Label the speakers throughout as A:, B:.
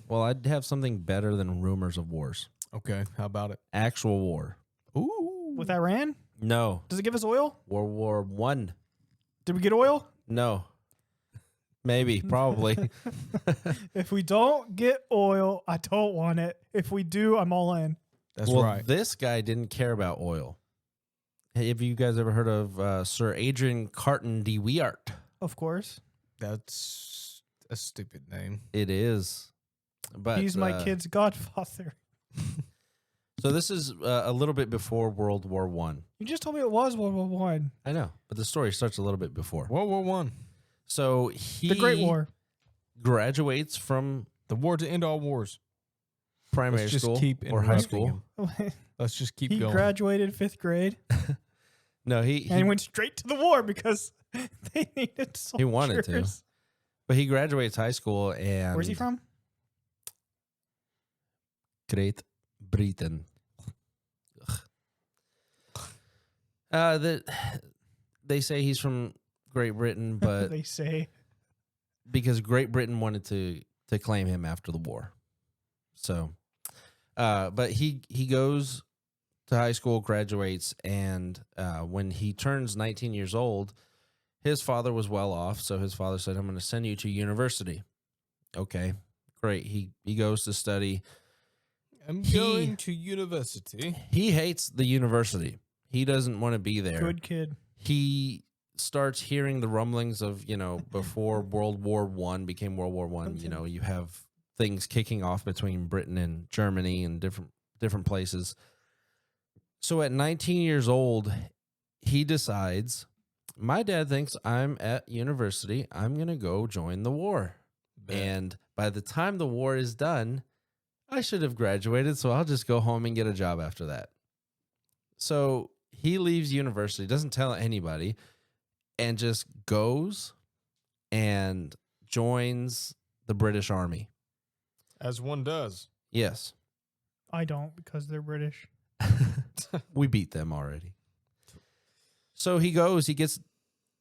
A: Well, I'd have something better than rumors of wars.
B: Okay, how about it?
A: Actual war.
B: Ooh.
C: With Iran?
A: No.
C: Does it give us oil?
A: World War One.
C: Did we get oil?
A: No. Maybe. Probably.
C: If we don't get oil, I don't want it. If we do, I'm all in.
B: That's
A: well,
B: right.
A: this guy didn't care about oil. Hey, have you guys ever heard of Sir Adrian Carton de Wiart?
C: Of course.
B: That's a stupid name.
A: It is. But
C: He's my kid's godfather.
A: So this is a little bit before World War One.
C: You just told me it was World War One.
A: I know, but the story starts a little bit before.
B: World War One,
A: So he
C: The Great War.
A: graduates from
B: the war to end all wars.
A: primary
B: Let's just
A: school
B: keep
A: or high
B: interrupting
A: school.
B: him. Let's just keep
C: He
B: going.
C: graduated 5th grade
A: No,
C: and he went straight to the war because they needed soldiers.
A: He wanted to. But he graduates high school and
C: Where's he from?
A: Great Britain. They say he's from Great Britain, but
C: They say.
A: because Great Britain wanted to claim him after the war. So, but he goes to high school, graduates, and when he turns 19 years old, his father was well off, so his father said, "I'm going to send you to university." Okay, great. He goes to study.
B: I'm going to university.
A: He hates the university. He doesn't want to be there.
C: Good kid.
A: He starts hearing the rumblings of, before World War One became World War One. You have things kicking off between Britain and Germany and different places. So at 19 years old, he decides, my dad thinks I'm at university. I'm going to go join the war. And by the time the war is done, I should have graduated, so I'll just go home and get a job after that. So he leaves university, doesn't tell anybody, and just goes and joins the British Army.
B: As one does.
A: Yes.
C: I don't because they're British.
A: We beat them already. So he gets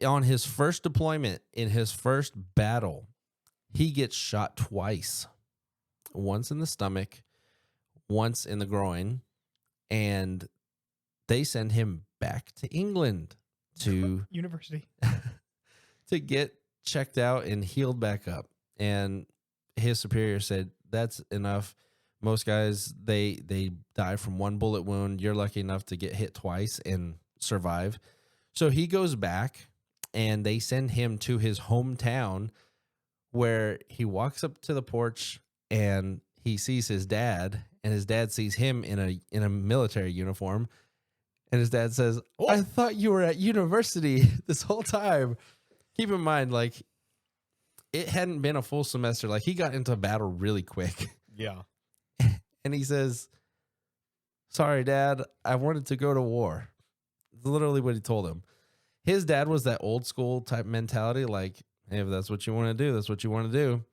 A: on his first deployment, in his first battle, he gets shot twice. Once in the stomach, once in the groin, and they send him back to England to
C: University.
A: to get checked out and healed back up. And his superior said, that's enough. Most guys, they die from one bullet wound. You're lucky enough to get hit twice and survive. So he goes back, and they send him to his hometown, where he walks up to the porch and he sees his dad, and his dad sees him in a military uniform. And his dad says, I thought you were at university this whole time. Keep in mind, it hadn't been a full semester. He got into battle really quick.
B: Yeah.
A: And he says, sorry, Dad, I wanted to go to war. It's literally what he told him. His dad was that old school type mentality, hey, if that's what you want to do, that's what you want to do.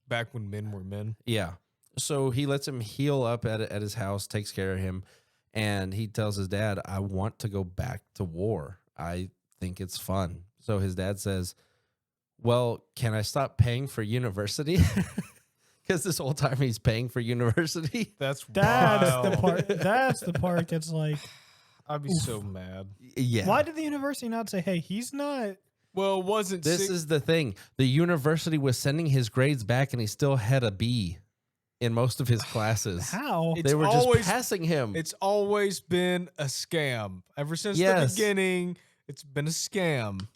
B: Back when men were men.
A: Yeah. So he lets him heal up at his house, takes care of him, and he tells his dad, I want to go back to war. I think it's fun. So his dad says, well, can I stop paying for university? Because this whole time he's paying for university.
B: That's
C: the
B: wild.
C: part. That's the part that's like,
B: I'd be so mad.
A: Yeah.
C: why did the university not say, hey, he's not?
B: Well, it wasn't
A: This is the thing. The university was sending his grades back, and he still had a B in most of his classes.
C: How?
B: It's
A: They were just
B: always-
A: passing him.
B: It's always been a scam. Ever since the
A: Yes.
B: beginning, it's been a scam.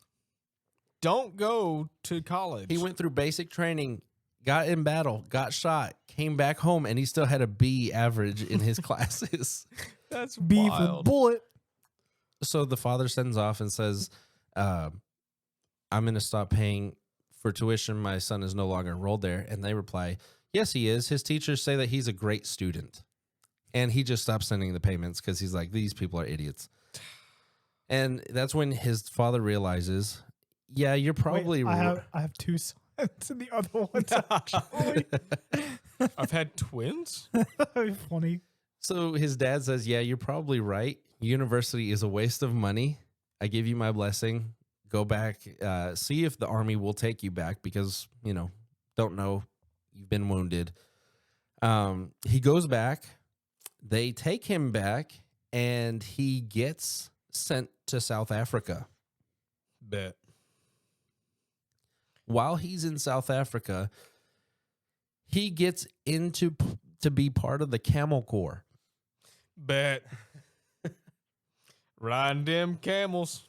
B: Don't go to college.
A: He went through basic training, got in battle, got shot, came back home, and he still had a B average in his classes.
B: That's
C: B for
B: wild.
C: bullet.
A: So the father sends off and says, I'm going to stop paying for tuition. My son is no longer enrolled there. And they reply, yes, he is. His teachers say that he's a great student. And he just stops sending the payments because he's like, these people are idiots. And that's when his father realizes, yeah, you're probably
C: Wait, I have two sons, and the other one's actually
B: I've had twins?
C: funny.
A: So his dad says, yeah, you're probably right. University is a waste of money. I give you my blessing. Go back, see if the army will take you back because, don't know, you've been wounded. He goes back. They take him back, and he gets sent to South Africa.
B: Bet.
A: While he's in South Africa, he gets to be part of the Camel Corps.
B: Bet. Riding them camels.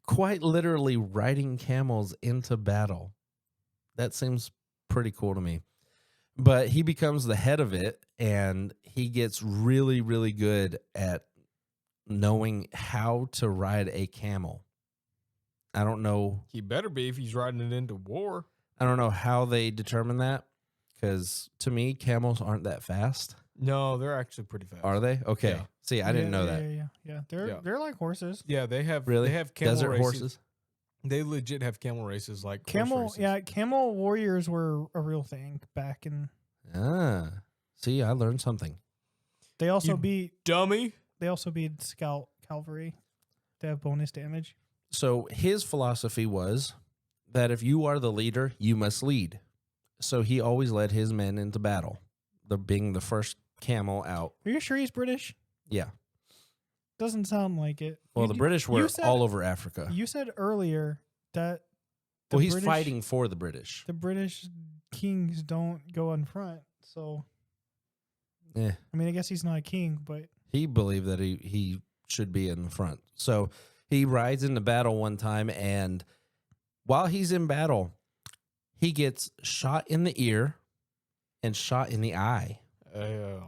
A: Quite literally riding camels into battle. That seems pretty cool to me. But he becomes the head of it, and he gets really, really good at knowing how to ride a camel. I don't know.
B: He better be if he's riding it into war.
A: I don't know how they determine that, because to me, camels aren't that fast.
B: No, they're actually pretty fast.
A: Are they? Okay.
B: Yeah.
A: See, I didn't know that.
C: Yeah. They're like horses.
B: Yeah, they have
A: Really?
B: They have camel
A: Desert
B: races.
A: horses?
B: They legit have camel races like horse
C: Camel,
B: races.
C: yeah, camel warriors were a real thing back in.
A: Ah. See, I learned something.
C: They also
B: You
C: beat
B: Dummy.
C: scout cavalry. They have bonus damage.
A: So his philosophy was that if you are the leader, you must lead. So he always led his men into battle, being the first camel out.
C: Are you sure he's British?
A: Yeah.
C: Doesn't sound like it.
A: Well, the British were
C: said-
A: all over Africa.
C: You said earlier that
A: Well, he's
C: British-
A: fighting for the British.
C: the British kings don't go in front. So
A: Eh.
C: I mean, I guess he's not a king, but
A: He believed that he should be in the front. So he rides into battle one time, and while he's in battle, he gets shot in the ear and shot in the eye.
B: I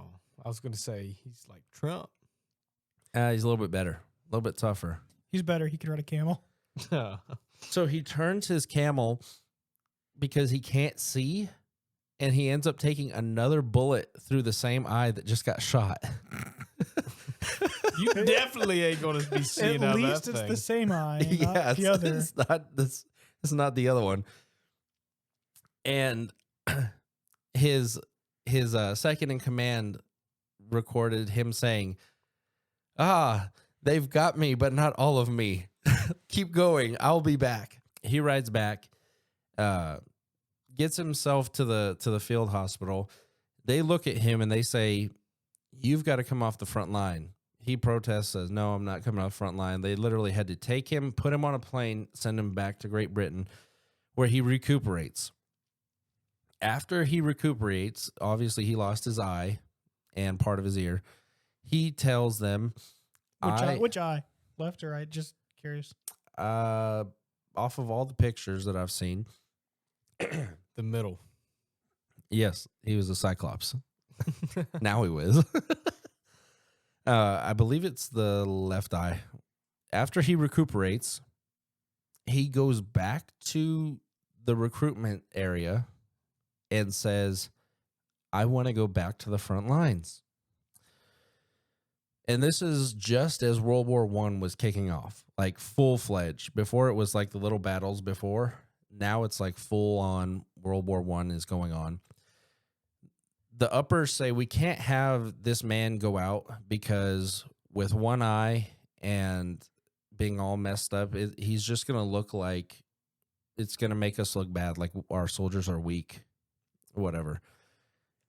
B: was going to say he's like Trump.
A: He's a little bit better, a little bit tougher.
C: he's better. He can ride a camel.
A: So he turns his camel because he can't see, and he ends up taking another bullet through the same eye that just got shot.
B: You definitely ain't going to be seeing
C: At
B: out
C: least
B: that
C: it's
B: thing.
C: the same eye, not
A: Yeah,
C: the other.
A: it's not the other one. And his second in command recorded him saying, they've got me, but not all of me. Keep going. I'll be back. He rides back, gets himself to the field hospital. They look at him and they say, you've got to come off the front line. He protests, says, no, I'm not coming off the front line. They literally had to take him, put him on a plane, send him back to Great Britain, where he recuperates. After he recuperates, obviously he lost his eye and part of his ear. He tells them,
C: Which eye? Left or right? Just curious.
A: off of all the pictures that I've seen,
B: The middle.
A: yes, he was a Cyclops. Now he was. I believe it's the left eye. After he recuperates, he goes back to the recruitment area and says, I want to go back to the front lines. And this is just as World War I was kicking off, like full-fledged. Before it was like the little battles before. Now it's like full-on World War I is going on. The uppers say we can't have this man go out because with one eye and being all messed up, he's just going to look like it's going to make us look bad, like our soldiers are weak, whatever.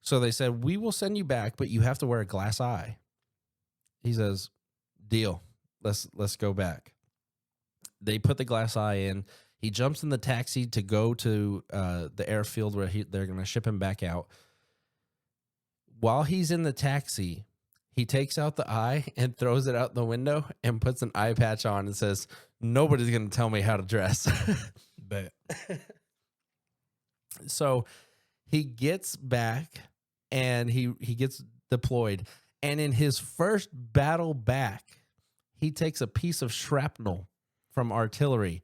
A: So they said, we will send you back, but you have to wear a glass eye. He says, deal. Let's go back. They put the glass eye in. He jumps in the taxi to go to the airfield where they're going to ship him back out. While he's in the taxi, he takes out the eye and throws it out the window and puts an eye patch on and says, nobody's going to tell me how to dress.
B: Bet.
A: So he gets back and he gets deployed. And in his first battle back, he takes a piece of shrapnel from artillery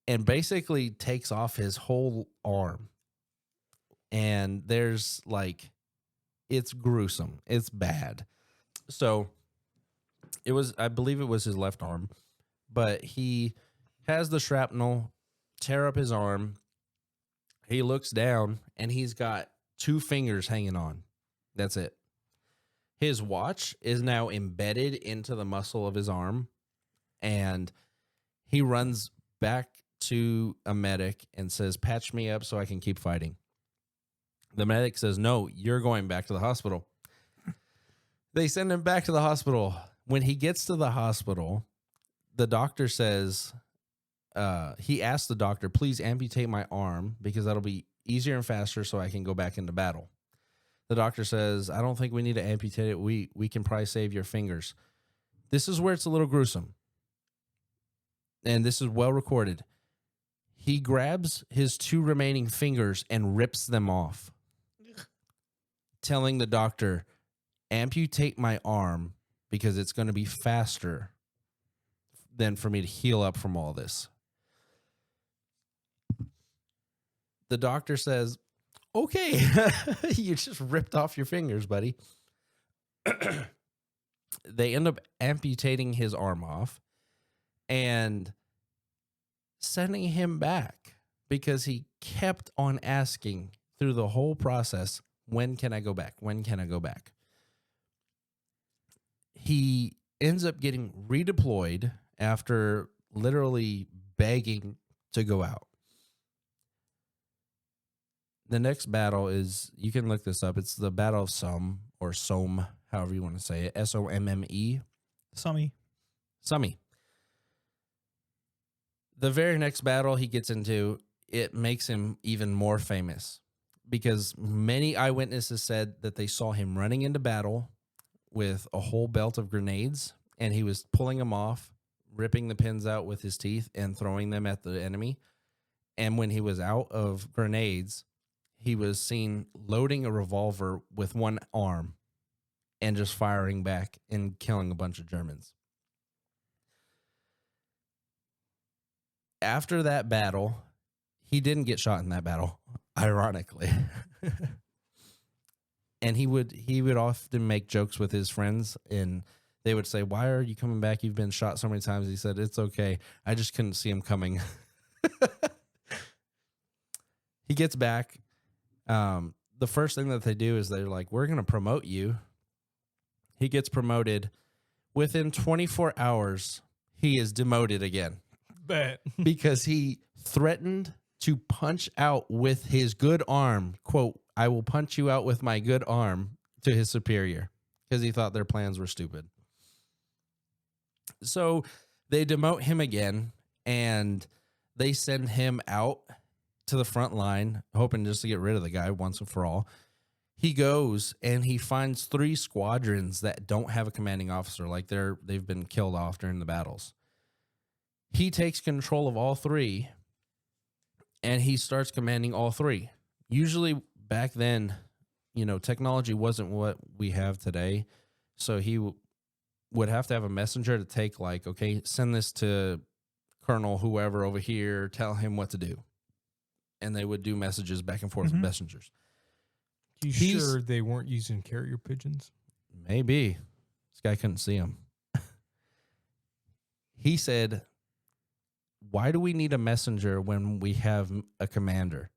A: and basically takes off his whole arm. And there's like, it's gruesome. It's bad. So it was, I believe it was his left arm, but he has the shrapnel tear up his arm. He looks down and he's got 2 fingers hanging on. That's it. His watch is now embedded into the muscle of his arm, and he runs back to a medic and says, patch me up so I can keep fighting. The medic says, no, you're going back to the hospital. They send him back to the hospital. When he gets to the hospital, the doctor says, he asked the doctor, please amputate my arm because that'll be easier and faster so I can go back into battle. The doctor says, I don't think we need to amputate it. We can probably save your fingers. This is where it's a little gruesome. And this is well recorded. He grabs his 2 remaining fingers and rips them off, telling the doctor, amputate my arm because it's going to be faster than for me to heal up from all this. The doctor says, okay, you just ripped off your fingers, buddy. They end up amputating his arm off and sending him back because he kept on asking through the whole process, when can I go back? When can I go back? He ends up getting redeployed after literally begging to go out. The next battle is, you can look this up. It's the Battle of Somme, or Somme, however you want to say it. Somme. Somme. The very next battle he gets into, it makes him even more famous because many eyewitnesses said that they saw him running into battle with a whole belt of grenades, and he was pulling them off, ripping the pins out with his teeth and throwing them at the enemy. And when he was out of grenades, he was seen loading a revolver with one arm and just firing back and killing a bunch of Germans. After that battle, he didn't get shot in that battle, ironically. And he would often make jokes with his friends, and they would say, why are you coming back? You've been shot so many times. He said, it's okay. I just couldn't see him coming. He gets back. The first thing that they do is they're like, we're going to promote you. He gets promoted. Within 24 hours, he is demoted again.
B: Bet.
A: Because he threatened to punch out with his good arm. Quote, I will punch you out with my good arm, to his superior, because he thought their plans were stupid. So they demote him again, and they send him out to the front line, hoping just to get rid of the guy once and for all. He goes and he finds 3 squadrons that don't have a commanding officer, like they've been killed off during the battles. He takes control of all 3, and he starts commanding all 3. Usually back then, technology wasn't what we have today, so he would have to have a messenger to take, like, okay, send this to Colonel whoever over here, tell him what to do. And they would do messages back and forth with messengers.
B: You sure they weren't using carrier pigeons?
A: Maybe. This guy couldn't see them. He said, why do we need a messenger when we have a commander?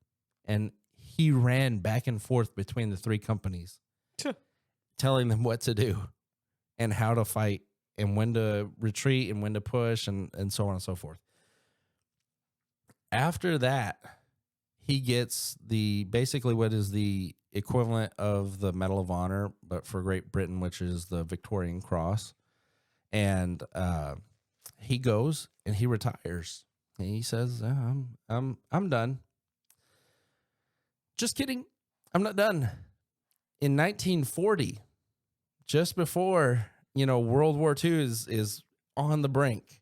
A: And he ran back and forth between the 3 companies, telling them what to do and how to fight and when to retreat and when to push and so on and so forth. After that, he gets basically what is the equivalent of the Medal of Honor, but for Great Britain, which is the Victorian Cross. And he goes and he retires. And he says, I'm done. Just kidding. I'm not done. In 1940, just before, World War II is on the brink.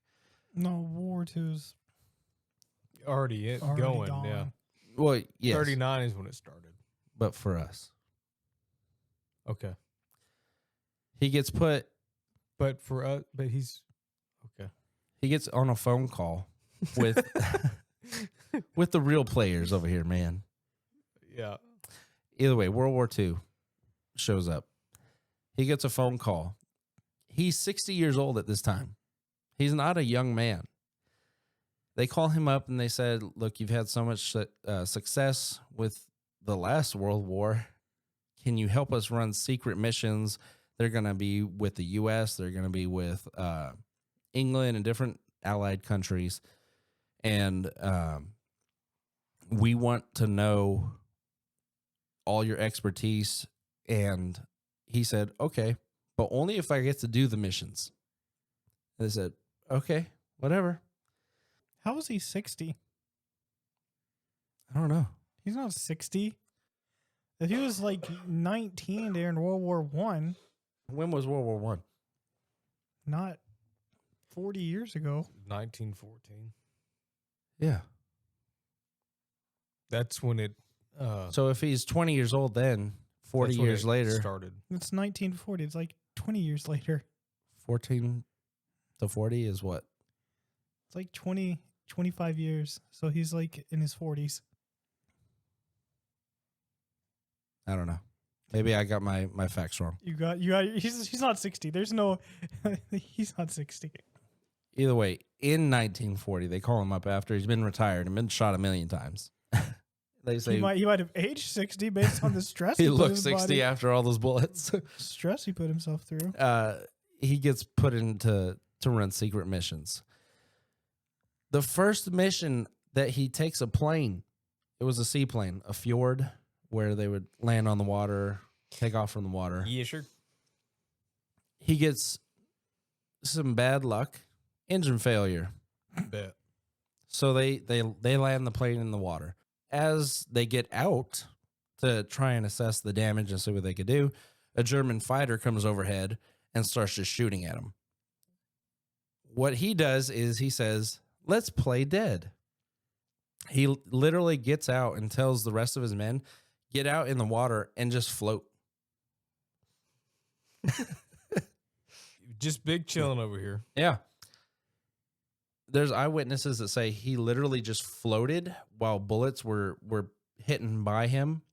C: No, War II's
B: already going,
C: gone.
B: yeah.
A: Well, yes.
B: 39 is when it started.
A: But for us.
B: Okay.
A: He gets put.
B: But for us, he's okay.
A: He gets on a phone call with with the real players over here, man.
B: Yeah.
A: Either way, World War II shows up. He gets a phone call. He's 60 years old at this time. He's not a young man. They call him up and they said, look, you've had so much success with the last World War. Can you help us run secret missions? They're going to be with the U.S. They're going to be with England and different allied countries. And we want to know all your expertise. And he said, okay, but only if I get to do the missions. And they said, okay, whatever.
C: How is he 60?
A: I don't know.
C: He's not 60. If he was like 19 during World War One,
A: When was World War One?
C: not 40 years ago.
B: 1914.
A: Yeah.
B: That's when it.
A: So if he's 20 years old then, 40
B: that's when
A: years
B: it
A: later,
B: started.
C: It's 1940. It's like 20 years later.
A: 14 to 40 is what?
C: It's like 25 years. So he's like in his 40s.
A: I don't know. Maybe I got my facts wrong.
C: You got he's not 60. There's no he's not 60.
A: Either way, in 1940, they call him up after he's been retired and been shot a million times. They say
C: He might have aged 60 based on the stress
A: he
C: put in
A: looks
C: his
A: 60
C: body.
A: after all those bullets.
C: Stress he put himself through.
A: He gets put into to run secret missions. The first mission that he takes a plane, it was a seaplane, a fjord where they would land on the water, take off from the water.
B: Yeah, sure.
A: He gets some bad luck, engine failure.
B: Bet.
A: So they land the plane in the water. As they get out to try and assess the damage and see what they could do, a German fighter comes overhead and starts just shooting at him. What he does is he says, "Let's play dead." He literally gets out and tells the rest of his men, get out in the water and just float.
B: Just big chilling over here.
A: Yeah. There's eyewitnesses that say he literally just floated while bullets were hitting by him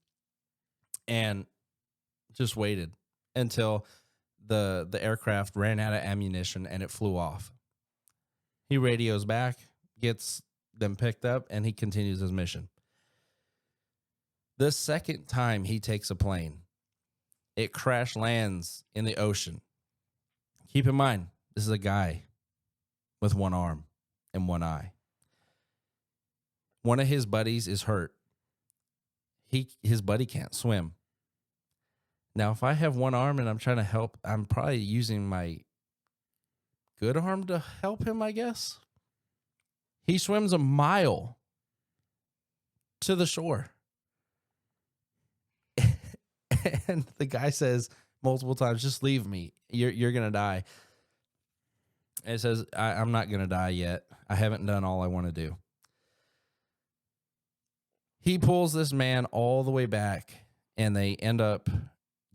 A: and just waited until the aircraft ran out of ammunition and it flew off. He radios back, gets them picked up, and he continues his mission. The second time he takes a plane, it crash lands in the ocean. Keep in mind, this is a guy with one arm and one eye. One of his buddies is hurt. His buddy can't swim. Now, if I have one arm and I'm trying to help, I'm probably using my good arm to help him, I guess. He swims a mile to the shore. And the guy says multiple times, just leave me. You're going to die. And it says, I'm not going to die yet. I haven't done all I want to do. He pulls this man all the way back, and they end up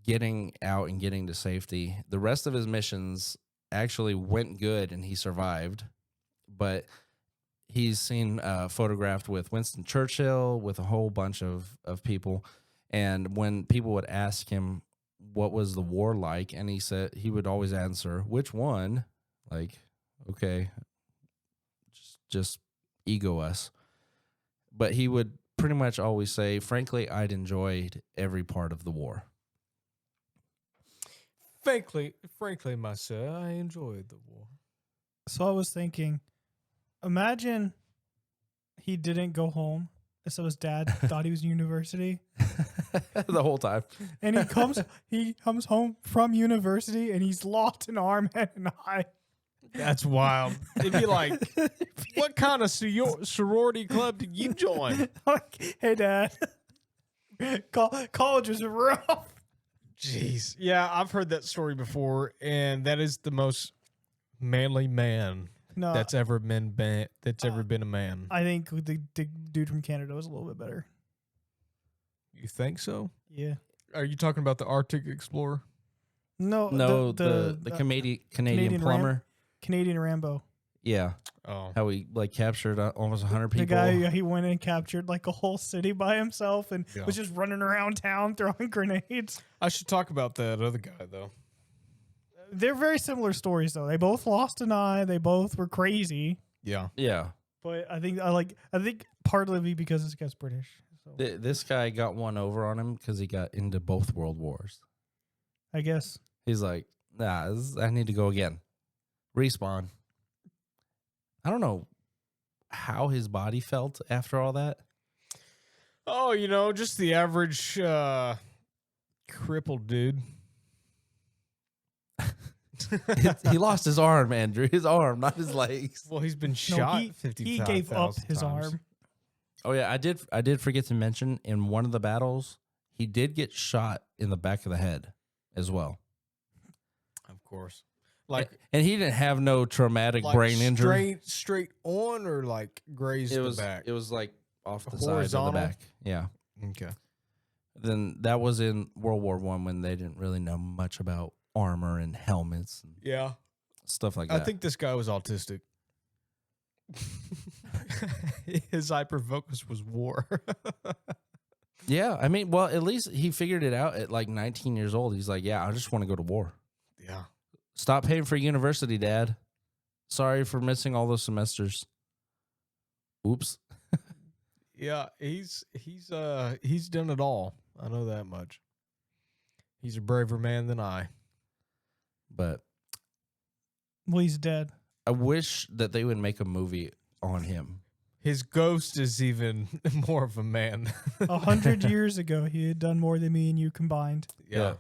A: getting out and getting to safety. The rest of his missions actually went good, and he survived. But he's seen photographed with Winston Churchill, with a whole bunch of people. And when people would ask him, what was the war like? And he said, he would always answer, which one? Like, okay, just ego us. But he would pretty much always say, frankly, I'd enjoyed every part of the war.
B: Frankly, myself, I enjoyed the war.
C: So I was thinking, imagine he didn't go home. So his dad thought he was in university.
A: The whole time.
C: And he comes home from university and he's lost an arm and an eye.
B: That's wild. It'd be like, what kind of sorority club did you join?
C: Like, hey, Dad. College was rough.
B: Jeez. Yeah, I've heard that story before, and that is the most manly man that's ever been a man.
C: I think the dude from Canada was a little bit better.
B: You think so?
C: Yeah.
B: Are you talking about the Arctic Explorer?
C: No,
A: the Canadian plumber.
C: Canadian Rambo.
A: Yeah.
B: Oh.
A: How he captured almost 100 people.
C: The guy, he went and captured like a whole city by himself and was just running around town throwing grenades.
B: I should talk about that other guy, though.
C: They're very similar stories, though. They both lost an eye. They both were crazy.
B: Yeah.
A: Yeah.
C: But I think partly because this guy's British. So
A: This guy got one over on him because he got into both world wars.
C: I guess.
A: He's like, nah, I need to go again. Respawn. I don't know how his body felt after all that.
B: Oh, just the average crippled dude.
A: He lost his arm, Andrew. His arm, not his legs.
B: Well, he's been
C: No,
B: shot
C: he
B: 55,000
C: gave up his
B: times.
C: arm.
A: Oh yeah, I did forget to mention in one of the battles, he did get shot in the back of the head as well.
B: Of course. Like,
A: and he didn't have no traumatic brain injury.
B: Straight on or like grazed the back?
A: It was like off the side of
B: Horizontal?
A: the back. Yeah.
B: Okay.
A: Then that was in World War I when they didn't really know much about armor and helmets and
B: Yeah.
A: stuff like
B: I
A: that.
B: think this guy was autistic. His hyper focus was war.
A: Yeah, I mean, well, at least he figured it out at like 19 years old. He's like, yeah, I just want to go to war.
B: Yeah.
A: Stop paying for university, Dad. Sorry for missing all those semesters. Oops.
B: Yeah, he's done it all. I know that much. He's a braver man than I.
A: But
C: Well, he's dead.
A: I wish that they would make a movie on him.
B: His ghost is even more of a man.
C: 100 years ago, he had done more than me and you combined.
B: Yeah.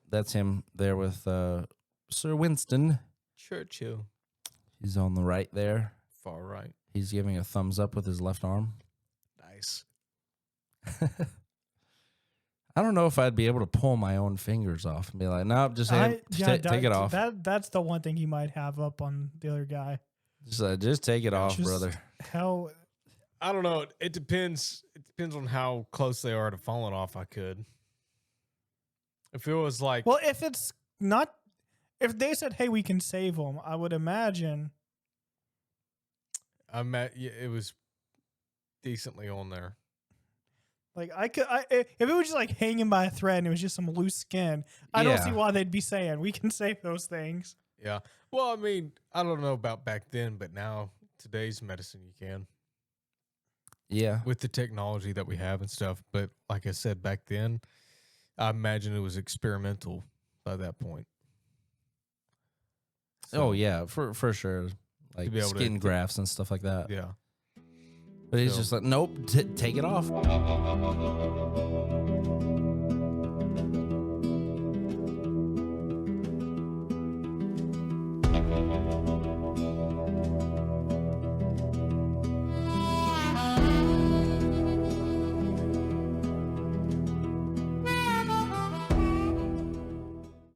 A: That's him there with Sir Winston.
B: Churchill.
A: He's on the right there.
B: Far right.
A: He's giving a thumbs up with his left arm.
B: Nice.
A: I don't know if I'd be able to pull my own fingers off and be like, no, just take it off.
C: That's the one thing he might have up on the other guy.
A: Just take it off,
C: Just
A: brother.
C: How
B: I don't know. It depends. It depends on how close they are to falling off. I could. If it was like,
C: well, if it's not, if they said, "Hey, we can save him," I would imagine.
B: it was decently on there.
C: Like if it was just like hanging by a thread and it was just some loose skin, I don't see why they'd be saying we can save those things.
B: Yeah. Well, I mean, I don't know about back then, but now today's medicine you can.
A: Yeah.
B: With the technology that we have and stuff. But like I said, back then, I imagine it was experimental by that point.
A: Oh yeah, for sure. Like
B: be able to
A: skin grafts and stuff like that.
B: Yeah.
A: But he's just like, nope, take it off.